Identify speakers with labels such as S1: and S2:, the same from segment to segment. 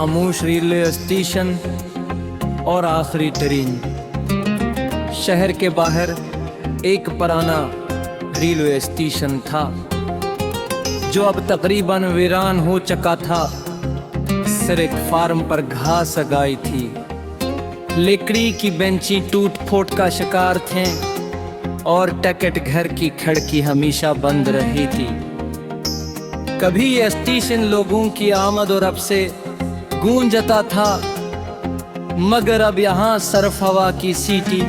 S1: खामोश railway station और आखिरी ट्रेन। शहर के बाहर एक पुराना रेलवे स्टेशन था जो अब तकरीबन वीरान हो चुका था। सिर्फ एक फार्म पर घास उगाई थी, लकड़ी की बेंची टूट फूट का शिकार थे और टिकट घर की खिड़की हमेशा बंद रही थी। कभी यह स्टेशन लोगों की आमद और रफ्त से गूंजता था, मगर अब यहाँ सिर्फ हवा की सीटी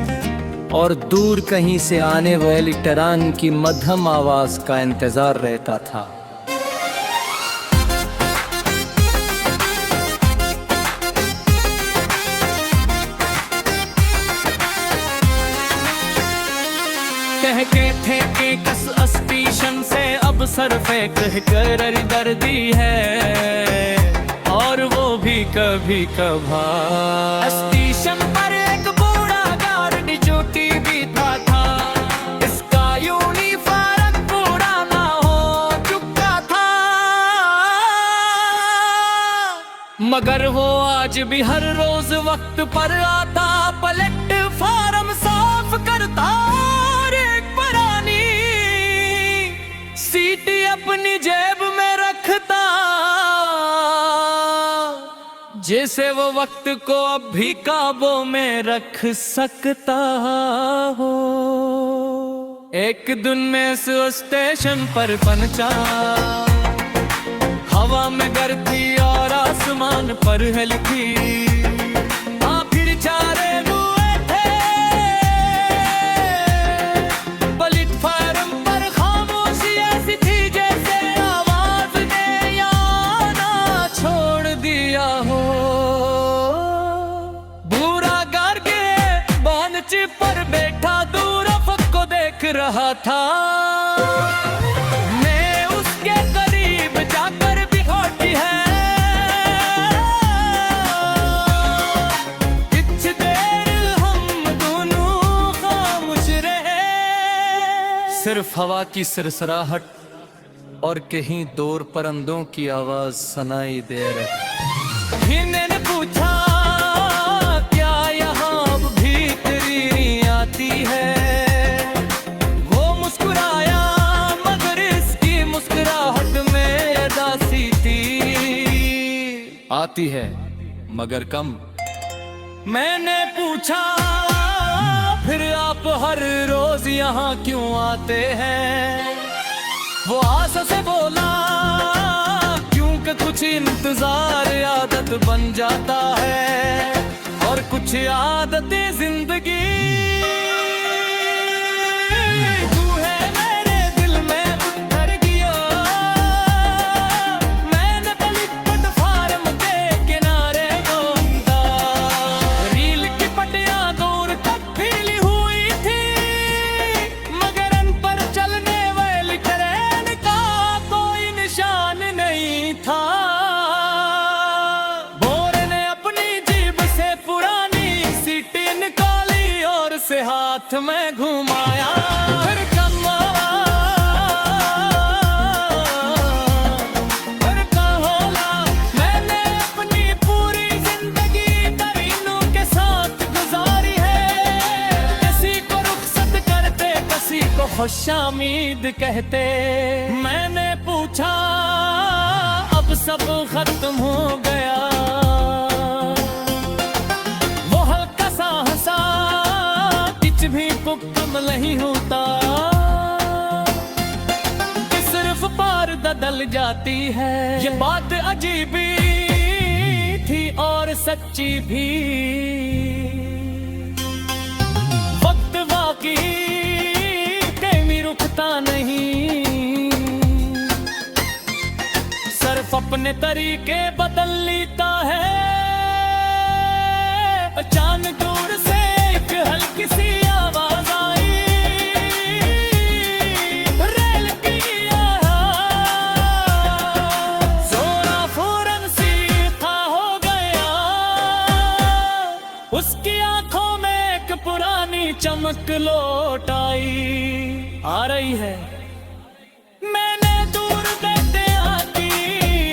S1: और दूर कहीं से आने वाली ट्रेन की मध्यम आवाज का इंतजार रहता था।
S2: कह के थे कि कस स्टेशन से अब सरफे कह कर दर्दी है, और वो भी कभी कभार। स्टेशन पर एक बूढ़ा गार्ड ड्यूटी भी था, इसका यूनिफॉर्म पुराना हो चुका था, मगर वो आज भी हर रोज वक्त पर आता, प्लेटफार्म साफ करता, सीटी अपनी जेब में रखता, जैसे वो वक्त को अब भी काबू में रख सकता हो। एक दिन में इस स्टेशन पर पहुंचा, हवा में गर्दी और आसमान पर हल्की, फिर चारे पर बैठा दूर अफक को देख रहा था। मैं उसके करीब जाकर भी होती है, कुछ देर हम दोनों खामोश रहे, सिर्फ हवा की सरसराहट और कहीं दूर परिंदों की आवाज सुनाई दे रही। मैंने पूछा है, वो मुस्कुराया मगर इसकी मुस्कुराहट में उदासी थी। आती है मगर कम। मैंने पूछा फिर आप हर रोज यहाँ क्यों आते हैं? वो आशा से बोला क्योंकि कुछ इंतजार आदत बन जाता है, और कुछ आदतें जिंदगी से हाथ में घुमाया, फिर कहोला मैंने अपनी पूरी जिंदगी करीनों के साथ गुजारी है। किसी को रुखसत करते, किसी को खुशामीद कहते। मैंने पूछा अब सब खत्म हो गया, भी कम नहीं होता कि सिर्फ पार बदल जाती है। ये बात अजीब थी और सच्ची भी, वक्त वाकई कभी रुकता नहीं, सिर्फ अपने तरीके बदल लेता है। अचानक दूर से एक हल्की सी आवाज आई, रेल की जोरा फौरन सीखा हो गया, उसकी आंखों में एक पुरानी चमक लौट आई। आ रही है मैंने दूर बैठे आती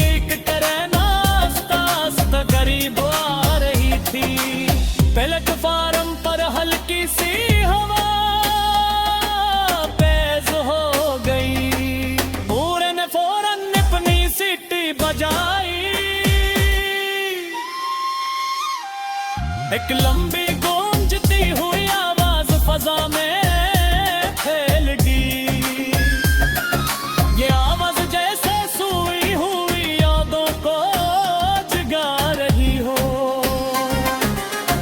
S2: एक ट्रेन आस्ता आस्ता करीब आ रही थी। प्लेटफार्म पर हल्की सी हवा तेज हो गई। पूरे ने फौरन अपनी सीटी बजाई। एक लंबी गूंजती हुई आवाज फजा में फैल गई। ये आवाज जैसे सोई हुई यादों को जगा रही हो।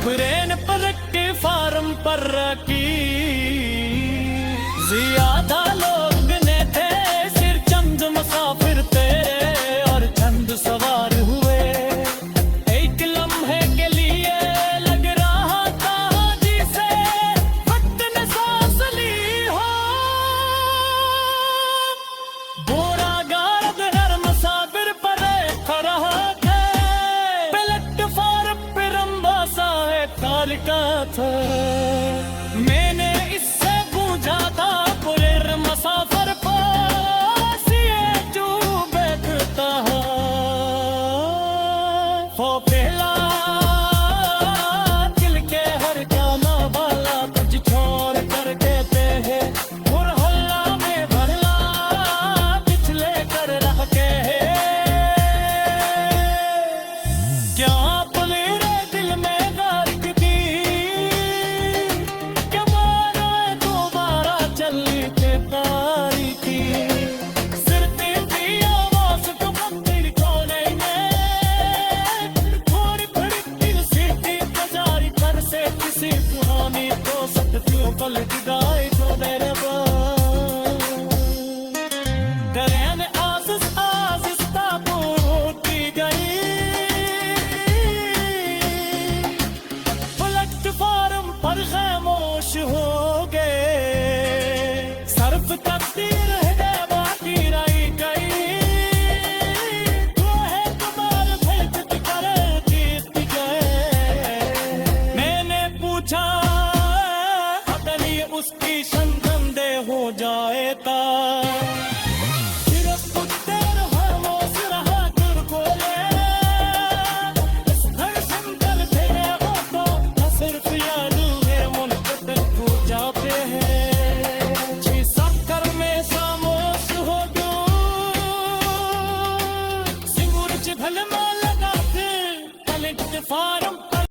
S2: ट्रेन प्लेटफार्म पर रखी ज्यादा लोग ने थे, सिर्फ चंद मुसाफिर थे और चंद सवार हुए। एक लम्हे के लिए लग रहा था जिसे वक्त ने सांस ली हो। बुरा गार्ड हर मुसाफिर पर खड़ा है। प्लेटफार्म पे रंबा सा है तालिका था। मैंने इससे पूछा था पुलिर मुसाफिर पास ये जो बैठता है। वो पहला दिल के हर गाना वाला कुछ छोड़ कर देते हैं। और हल्ला में भरला पिछले कर रह के क्या पुलिर दिल में गर्क दी। क्या मानो दोबारा चलनी के तारीखी। सिर तेरी आवाज को मंदिर कोने में थोड़ी भड़की सीटी बजारी पर से किसी पुरानी तो सत्यों पलट गा।